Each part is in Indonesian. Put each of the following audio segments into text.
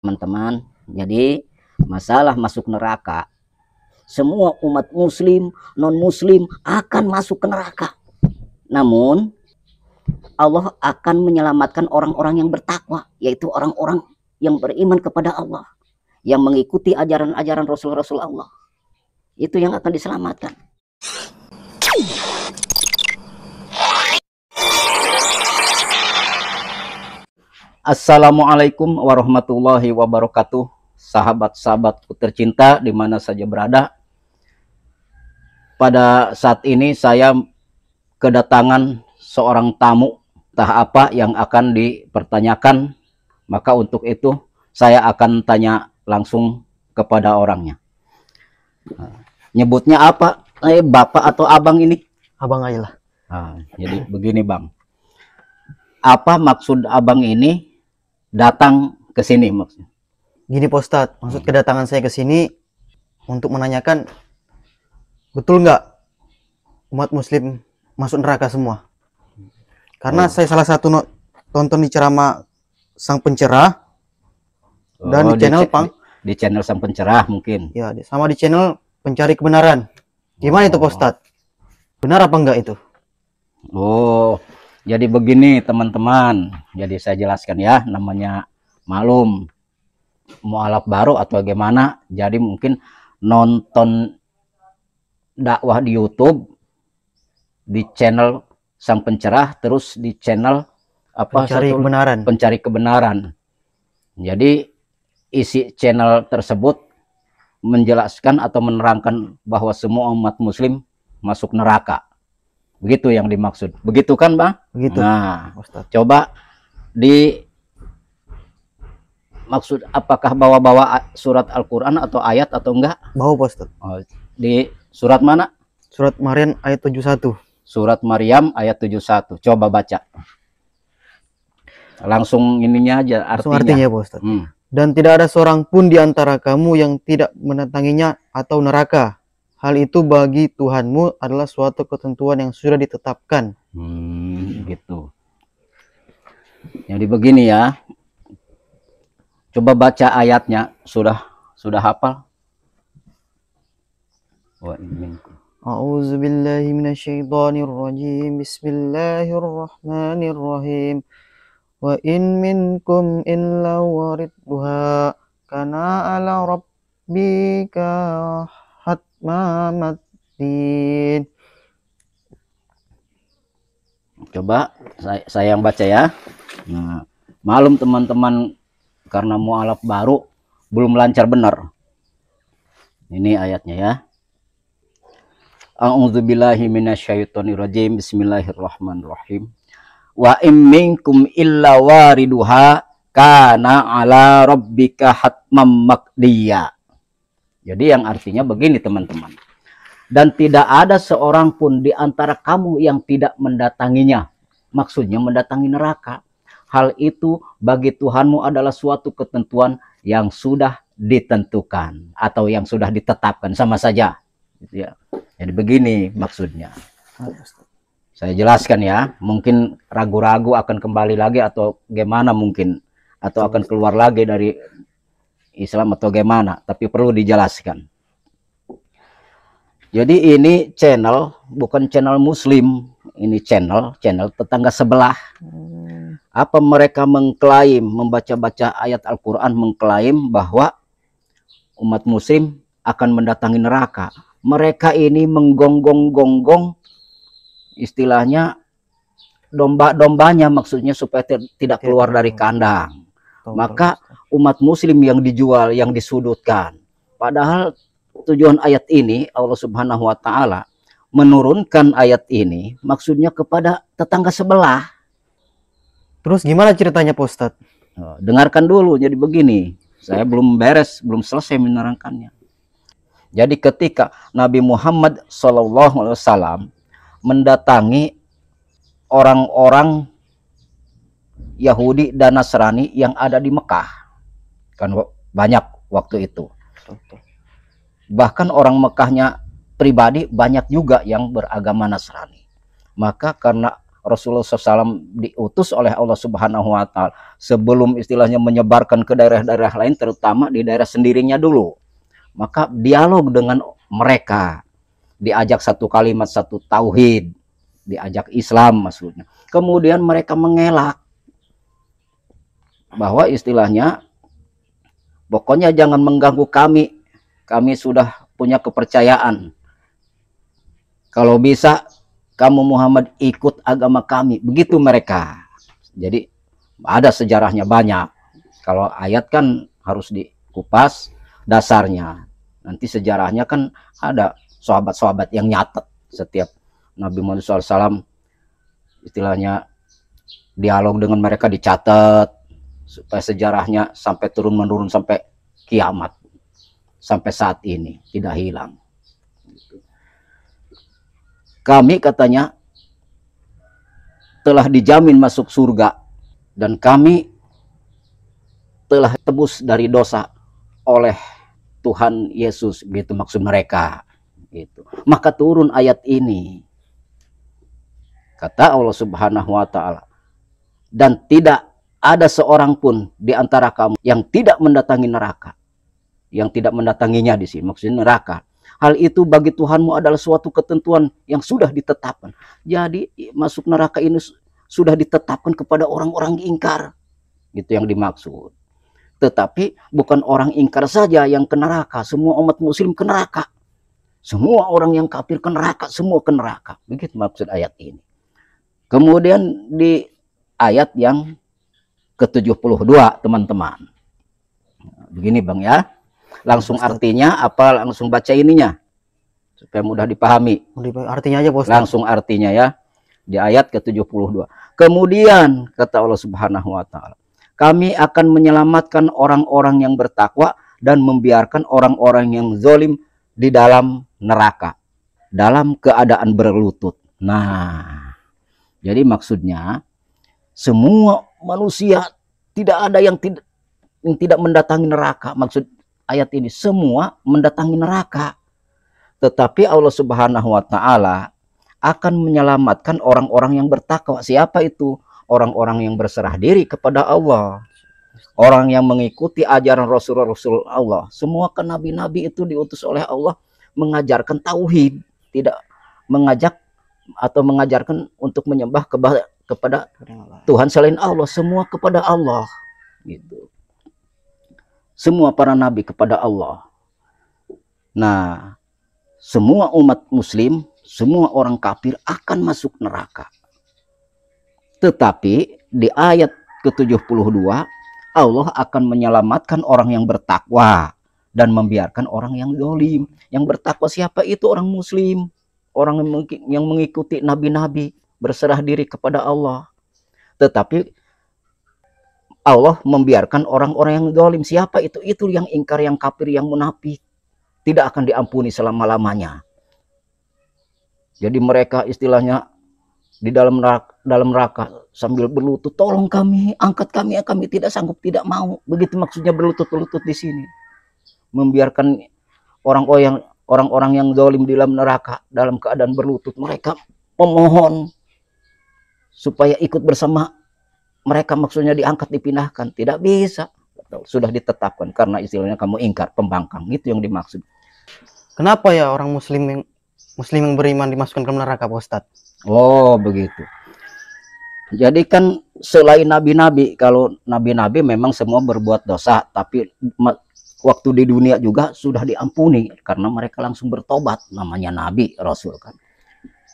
teman-teman. Jadi masalah masuk neraka, semua umat muslim, non muslim akan masuk ke neraka. Namun Allah akan menyelamatkan orang-orang yang bertakwa, yaitu orang-orang yang beriman kepada Allah, yang mengikuti ajaran-ajaran Rasul-Rasul Allah. Itu yang akan diselamatkan. Assalamualaikum warahmatullahi wabarakatuh. Sahabat-sahabatku tercinta di mana saja berada. Pada saat ini saya kedatangan seorang tamu, entah apa yang akan dipertanyakan. Maka untuk itu saya akan tanya langsung kepada orangnya. Nyebutnya apa? Bapak atau abang ini? Abang aja lah. Jadi begini bang. Apa maksud abang ini datang ke sini maksudnya? Gini Pak Ustadz, maksud kedatangan saya ke sini untuk menanyakan betul nggak umat muslim masuk neraka semua? Karena saya salah satu tonton di ceramah Sang Pencerah dan di channel di channel Sang Pencerah mungkin. Ya, sama di channel Pencari Kebenaran. Gimana itu Pak Ustadz? Benar apa enggak itu? Oh, jadi begini teman-teman. Jadi saya jelaskan ya, namanya malum mualaf baru atau gimana. Jadi mungkin nonton dakwah di YouTube di channel Sang Pencerah, terus di channel apa? Pencari Kebenaran. Jadi isi channel tersebut menjelaskan atau menerangkan bahwa semua umat muslim masuk neraka. Begitu yang dimaksud. Begitu kan bang? Begitu. Nah, Ustadz, coba di maksud apakah bawa-bawa surat Al-Quran atau ayat atau enggak? Bawa Pak Ustadz. Oh, di surat mana? Surat Maryam ayat 71. Surat Maryam ayat 71. Coba baca. Langsung ininya aja artinya. Langsung artinya Pak Ustadz. Dan tidak ada seorang pun di antara kamu yang tidak mendatanginya atau neraka. Hal itu bagi Tuhanmu adalah suatu ketentuan yang sudah ditetapkan. Gitu. Jadi begini ya. Coba baca ayatnya. Sudah hafal? A'udzubillahi minasyaitonirrajim. Bismillahirrahmanirrahim. Wa in minkum illa waridduha kana ala rabbika hatmamadin. Coba saya yang baca ya. Nah, malum teman-teman karena mualaf baru belum lancar benar. Ini ayatnya ya. A'udzubillahi minasyaitonirrajim. Bismillahirrahmanirrahim. Wa in minkum illa wariduha kana ala rabbika hatmam maqdiya. Jadi yang artinya begini teman-teman. Dan tidak ada seorang pun di antara kamu yang tidak mendatanginya. Maksudnya mendatangi neraka. Hal itu bagi Tuhanmu adalah suatu ketentuan yang sudah ditentukan atau yang sudah ditetapkan, sama saja. Gitu ya. Jadi begini maksudnya. Saya jelaskan ya. Mungkin ragu-ragu akan kembali lagi atau gimana mungkin. Atau akan keluar lagi dari Islam atau gimana. Tapi perlu dijelaskan. Jadi ini channel, bukan channel muslim. Ini channel tetangga sebelah. Apa mereka mengklaim, membaca-baca ayat Al-Quran, mengklaim bahwa umat muslim akan mendatangi neraka. Mereka ini menggonggong-gonggong, istilahnya domba-dombanya, maksudnya supaya tidak keluar dari kandang. Maka umat muslim yang dijual, yang disudutkan. Padahal tujuan ayat ini, Allah Subhanahu wa Ta'ala menurunkan ayat ini maksudnya kepada tetangga sebelah. Terus gimana ceritanya Pak Ustadz? Dengarkan dulu. Jadi begini, saya belum selesai menerangkannya. Jadi ketika Nabi Muhammad SAW mendatangi orang-orang Yahudi dan Nasrani yang ada di Mekah, kan banyak waktu itu. Bahkan orang Mekahnya pribadi banyak juga yang beragama Nasrani. Maka karena Rasulullah SAW diutus oleh Allah Subhanahu wa Ta'ala sebelum istilahnya menyebarkan ke daerah-daerah lain, terutama di daerah sendirinya dulu. Maka dialog dengan mereka, diajak satu kalimat, satu tauhid, diajak Islam maksudnya. Kemudian mereka mengelak bahwa istilahnya pokoknya jangan mengganggu kami. Kami sudah punya kepercayaan. Kalau bisa kamu Muhammad ikut agama kami. Begitu mereka. Jadi ada sejarahnya banyak. Kalau ayat kan harus dikupas dasarnya. Nanti sejarahnya kan ada sahabat-sahabat yang nyatet. Setiap Nabi Muhammad SAW istilahnya dialog dengan mereka dicatat. Supaya sejarahnya sampai turun-menurun sampai kiamat. Sampai saat ini tidak hilang. Kami katanya telah dijamin masuk surga dan kami telah tebus dari dosa oleh Tuhan Yesus, gitu maksud mereka. Gitu. Maka turun ayat ini. Kata Allah Subhanahu wa Ta'ala, dan tidak ada seorang pun di antara kamu yang tidak mendatangi neraka. Yang tidak mendatanginya di sini maksudnya neraka. Hal itu bagi Tuhanmu adalah suatu ketentuan yang sudah ditetapkan. Jadi masuk neraka ini sudah ditetapkan kepada orang-orang ingkar. Gitu yang dimaksud. Tetapi bukan orang ingkar saja yang ke neraka. Semua umat muslim ke neraka. Semua orang yang kafir ke neraka. Semua ke neraka. Begitu maksud ayat ini. Kemudian di ayat yang ke-72 teman-teman. Begini Bang ya. Langsung artinya apa langsung baca ininya supaya mudah dipahami. Artinya aja Bos. Langsung artinya ya. Di ayat ke-72. Kemudian kata Allah Subhanahu wa Ta'ala, kami akan menyelamatkan orang-orang yang bertakwa dan membiarkan orang-orang yang zalim di dalam neraka dalam keadaan berlutut. Nah, jadi maksudnya semua manusia tidak ada yang tidak mendatangi neraka. Maksud ayat ini semua mendatangi neraka. Tetapi Allah Subhanahu wa Ta'ala akan menyelamatkan orang-orang yang bertakwa. Siapa itu? Orang-orang yang berserah diri kepada Allah. Orang yang mengikuti ajaran Rasul-Rasul Allah. Semua kan nabi-nabi itu diutus oleh Allah mengajarkan tauhid, tidak mengajak atau mengajarkan untuk menyembah kepada Tuhan selain Allah. Semua kepada Allah. Gitu. Semua para nabi kepada Allah. Nah, semua umat muslim, semua orang kafir akan masuk neraka. Tetapi di ayat ke-72, Allah akan menyelamatkan orang yang bertakwa dan membiarkan orang yang zalim. Yang bertakwa siapa itu? Orang muslim, orang yang mengikuti nabi-nabi, berserah diri kepada Allah. Tetapi Allah membiarkan orang-orang yang zalim. Siapa itu? Itu yang ingkar, yang kafir, yang munafik. Tidak akan diampuni selama-lamanya. Jadi mereka istilahnya di dalam neraka sambil berlutut, tolong kami, angkat kami, kami tidak sanggup, tidak mau. Begitu maksudnya berlutut-lutut di sini. Membiarkan orang-orang yang zalim di dalam neraka dalam keadaan berlutut. Mereka memohon supaya ikut bersama mereka, maksudnya diangkat, dipindahkan. Tidak bisa. Sudah ditetapkan karena istilahnya kamu ingkar, pembangkang. Itu yang dimaksud. Kenapa ya orang muslim yang beriman dimasukkan ke neraka Pak Ustadz? Oh begitu. Jadi kan selain nabi-nabi, kalau nabi-nabi memang semua berbuat dosa, tapi waktu di dunia juga sudah diampuni karena mereka langsung bertobat, namanya nabi, rasul kan.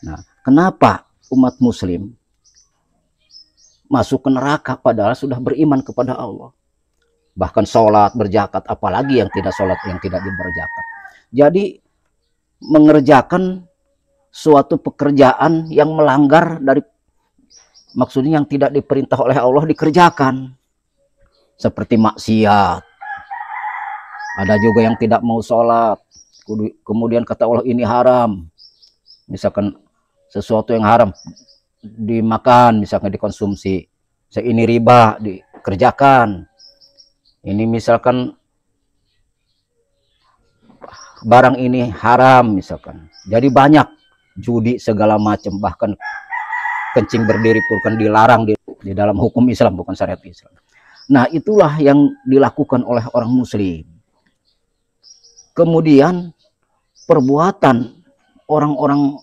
Nah, kenapa umat muslim masuk ke neraka padahal sudah beriman kepada Allah? Bahkan sholat, berzakat, apalagi yang tidak sholat, yang tidak berzakat. Jadi mengerjakan suatu pekerjaan yang melanggar dari, maksudnya yang tidak diperintah oleh Allah dikerjakan. Seperti maksiat. Ada juga yang tidak mau sholat. Kemudian kata Allah ini haram. Misalkan sesuatu yang haram dimakan, misalkan dikonsumsi. Ini riba dikerjakan. Ini misalkan barang ini haram misalkan. Jadi banyak judi segala macam, bahkan kencing berdiri pun kan dilarang di dalam hukum Islam, bukan syariat Islam. Nah, itulah yang dilakukan oleh orang muslim. Kemudian perbuatan orang-orang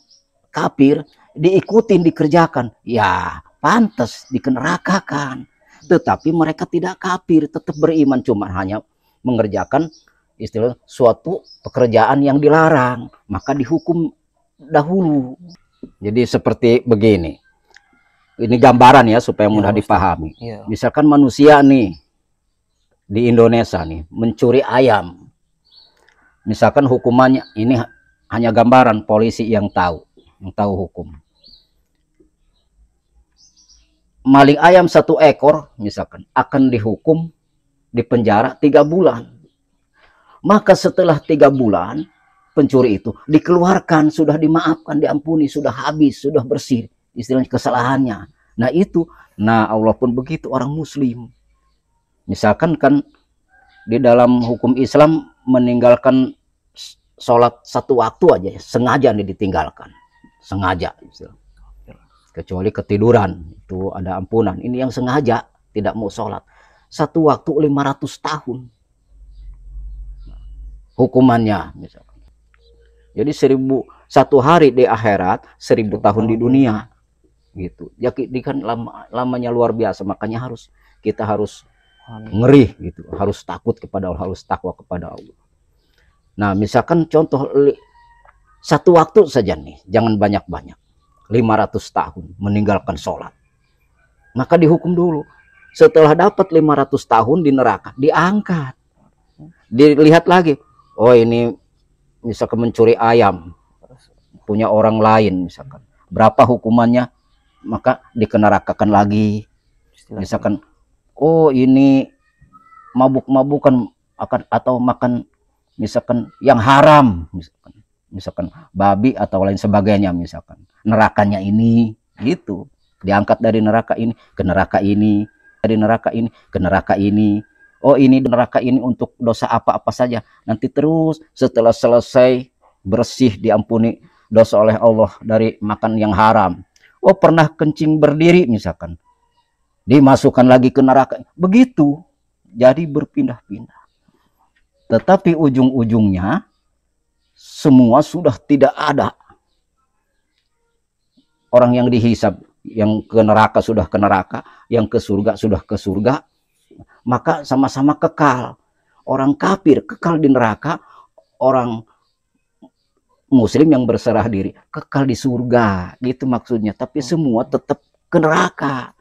kafir diikutin, dikerjakan, ya pantas dikenerakakan. Tetapi mereka tidak kafir, tetap beriman, cuma hanya mengerjakan istilah suatu pekerjaan yang dilarang, maka dihukum dahulu. Jadi seperti begini, ini gambaran ya supaya mudah dipahami. Misalkan manusia nih di Indonesia nih mencuri ayam, misalkan hukumannya ini hanya gambaran, polisi yang tahu hukum. Maling ayam 1 ekor misalkan akan dihukum di penjara 3 bulan. Maka setelah 3 bulan pencuri itu dikeluarkan, sudah dimaafkan, diampuni, sudah habis, sudah bersih istilahnya kesalahannya. Nah itu, nah Allah pun begitu orang muslim. Misalkan kan di dalam hukum Islam meninggalkan sholat 1 waktu aja ya, sengaja nih ditinggalkan, sengaja, kecuali ketiduran itu ada ampunan. Ini yang sengaja tidak mau sholat 1 waktu 500 tahun hukumannya misalkan. Jadi 1 hari di akhirat, 1000 tahun di dunia gitu. Jadi kan lamanya luar biasa, makanya kita harus ngeri gitu, harus takut kepada Allah, harus takwa kepada Allah. Nah, misalkan contoh 1 waktu saja nih, jangan banyak-banyak. 500 tahun meninggalkan sholat. Maka dihukum dulu. Setelah dapat 500 tahun di neraka, diangkat. Dilihat lagi. Oh, ini misalkan mencuri ayam punya orang lain misalkan. Berapa hukumannya? Maka dikenerakakan lagi. Misalkan oh, ini mabuk-mabukan atau makan misalkan yang haram, misalkan babi atau lain sebagainya, misalkan nerakanya ini gitu, diangkat dari neraka ini ke neraka ini, dari neraka ini ke neraka ini. Oh, ini neraka ini untuk dosa apa-apa saja, nanti terus setelah selesai bersih, diampuni dosa oleh Allah dari makan yang haram. Oh, pernah kencing berdiri misalkan, dimasukkan lagi ke neraka. Begitu, jadi berpindah-pindah. Tetapi ujung-ujungnya semua sudah tidak ada. Orang yang dihisab, yang ke neraka sudah ke neraka, yang ke surga sudah ke surga, maka sama-sama kekal. Orang kafir kekal di neraka, orang muslim yang berserah diri kekal di surga, gitu maksudnya. Tapi semua tetap ke neraka.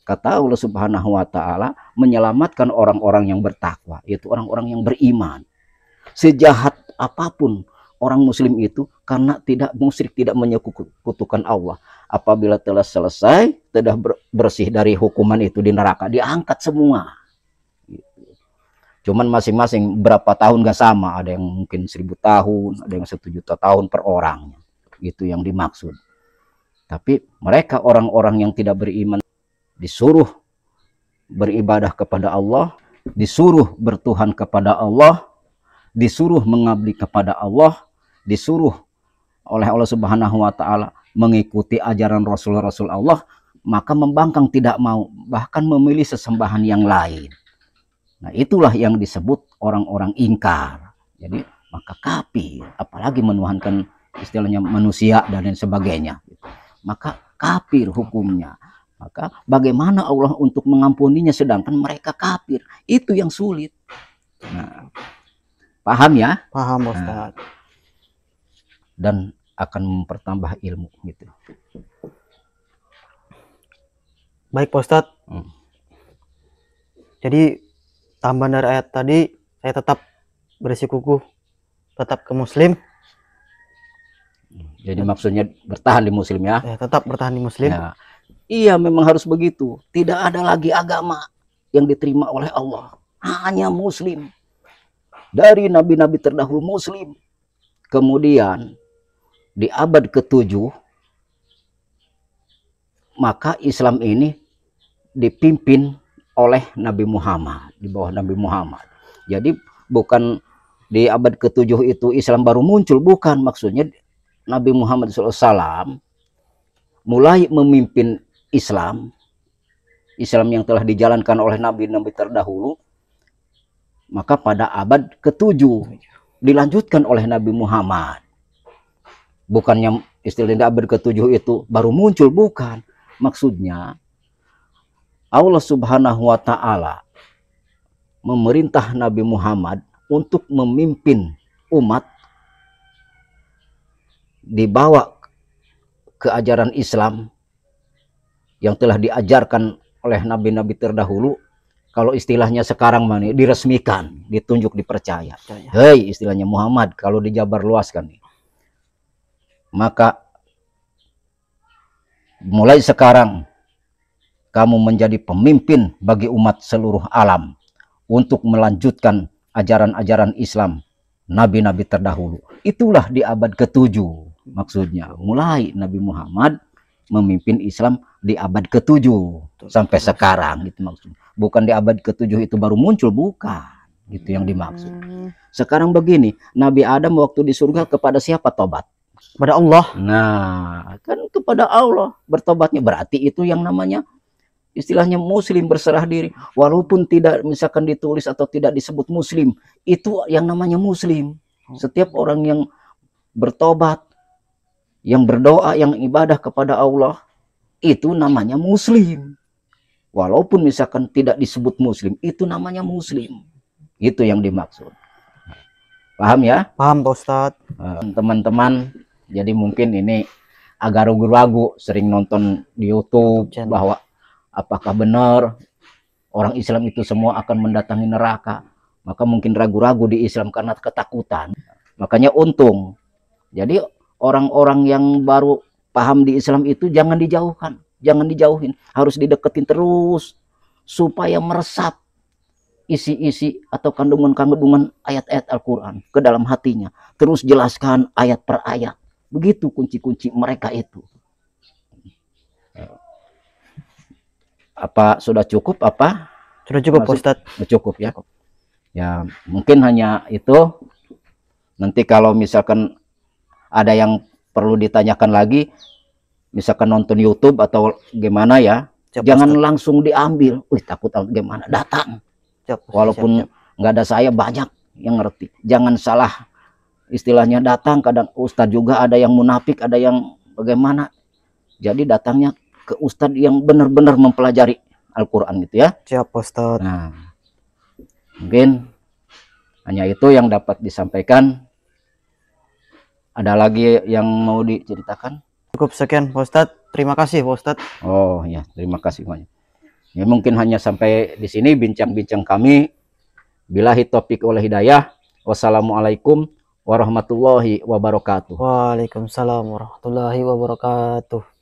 Kata Allah Subhanahu wa Ta'ala, menyelamatkan orang-orang yang bertakwa, yaitu orang-orang yang beriman. Sejahat apapun orang muslim itu, karena tidak musyrik, tidak menyekutukan Allah, apabila telah selesai, telah bersih dari hukuman itu di neraka, diangkat semua. Cuman masing-masing berapa tahun gak sama, ada yang mungkin 1000 tahun, ada yang 1 juta tahun per orang, itu yang dimaksud. Tapi mereka orang-orang yang tidak beriman disuruh beribadah kepada Allah, disuruh bertuhan kepada Allah, disuruh mengabdi kepada Allah, disuruh oleh Allah Subhanahu wa Ta'ala mengikuti ajaran Rasul-Rasul Allah, maka membangkang, tidak mau, bahkan memilih sesembahan yang lain. Nah, itulah yang disebut orang-orang ingkar. Jadi maka kafir, apalagi menuhankan istilahnya manusia dan lain sebagainya, maka kafir hukumnya. Maka bagaimana Allah untuk mengampuninya sedangkan mereka kafir? Itu yang sulit. Nah, paham ya? Paham, Ustaz. Dan akan mempertambah ilmu gitu. Baik, Pak Ustadz. Jadi tambahan dari ayat tadi, saya tetap bersikukuh, tetap ke muslim. Jadi maksudnya bertahan di muslim ya? Ya, tetap bertahan di muslim. Ya. Iya, memang harus begitu. Tidak ada lagi agama yang diterima oleh Allah, hanya muslim. Dari nabi-nabi terdahulu muslim. Kemudian di abad ke-7 maka Islam ini dipimpin oleh Nabi Muhammad, di bawah Nabi Muhammad. Jadi bukan di abad ke-7 itu Islam baru muncul, bukan. Maksudnya Nabi Muhammad SAW mulai memimpin Islam, Islam yang telah dijalankan oleh nabi-nabi terdahulu, maka pada abad ke-7 dilanjutkan oleh Nabi Muhammad. Bukannya istilahnya abad ke-7 itu baru muncul, bukan. Maksudnya Allah Subhanahu wa taala memerintah Nabi Muhammad untuk memimpin umat dibawa ke ajaran Islam yang telah diajarkan oleh nabi-nabi terdahulu. Kalau istilahnya sekarang mana diresmikan, ditunjuk, dipercaya. Hei, istilahnya Muhammad kalau dijabar luaskan nih. Maka mulai sekarang kamu menjadi pemimpin bagi umat seluruh alam untuk melanjutkan ajaran-ajaran Islam nabi-nabi terdahulu. Itulah di abad ke-7 maksudnya. Mulai Nabi Muhammad memimpin Islam di abad ke-7 sampai sekarang gitu maksudnya. Bukan di abad ke-7 itu baru muncul, bukan. Gitu yang dimaksud. Sekarang begini, Nabi Adam waktu di surga kepada siapa tobat? Kepada Allah. Nah, kan kepada Allah bertobatnya, berarti itu yang namanya istilahnya muslim, berserah diri. Walaupun tidak misalkan ditulis atau tidak disebut muslim, itu yang namanya muslim. Setiap orang yang bertobat, yang berdoa, yang ibadah kepada Allah, itu namanya muslim. Walaupun misalkan tidak disebut muslim, itu namanya muslim. Itu yang dimaksud. Paham ya? Paham Pak Ustadz. Teman-teman, jadi mungkin ini agak ragu-ragu, sering nonton di YouTube bahwa apakah benar orang Islam itu semua akan mendatangi neraka. Maka mungkin ragu-ragu di Islam karena ketakutan. Makanya untung. Jadi orang-orang yang baru paham di Islam itu jangan dijauhkan, jangan dijauhin, harus dideketin terus supaya meresap isi-isi atau kandungan-kandungan ayat-ayat Al-Quran ke dalam hatinya. Terus jelaskan ayat per ayat. Begitu kunci-kunci mereka itu. Apa sudah cukup apa? Sudah cukup Pak Ustadz. Sudah cukup ya. Ya mungkin hanya itu. Nanti kalau misalkan ada yang perlu ditanyakan lagi, misalkan nonton YouTube atau gimana ya, jangan langsung diambil. Wih, takut gimana, datang. Walaupun nggak ada saya, banyak yang ngerti. Jangan salah istilahnya datang. Kadang Ustadz juga ada yang munafik, ada yang bagaimana. Jadi datangnya ke Ustadz yang benar-benar mempelajari Al-Quran gitu ya. Siap Ustadz. Nah, mungkin hanya itu yang dapat disampaikan. Ada lagi yang mau diceritakan? Cukup sekian Pak Ustadz. Terima kasih Pak Ustadz. Oh ya, terima kasih banyak. Ya mungkin hanya sampai di sini bincang-bincang kami. Billahi taufiq wal hidayah. Wassalamualaikum warahmatullahi wabarakatuh. Waalaikumsalam warahmatullahi wabarakatuh.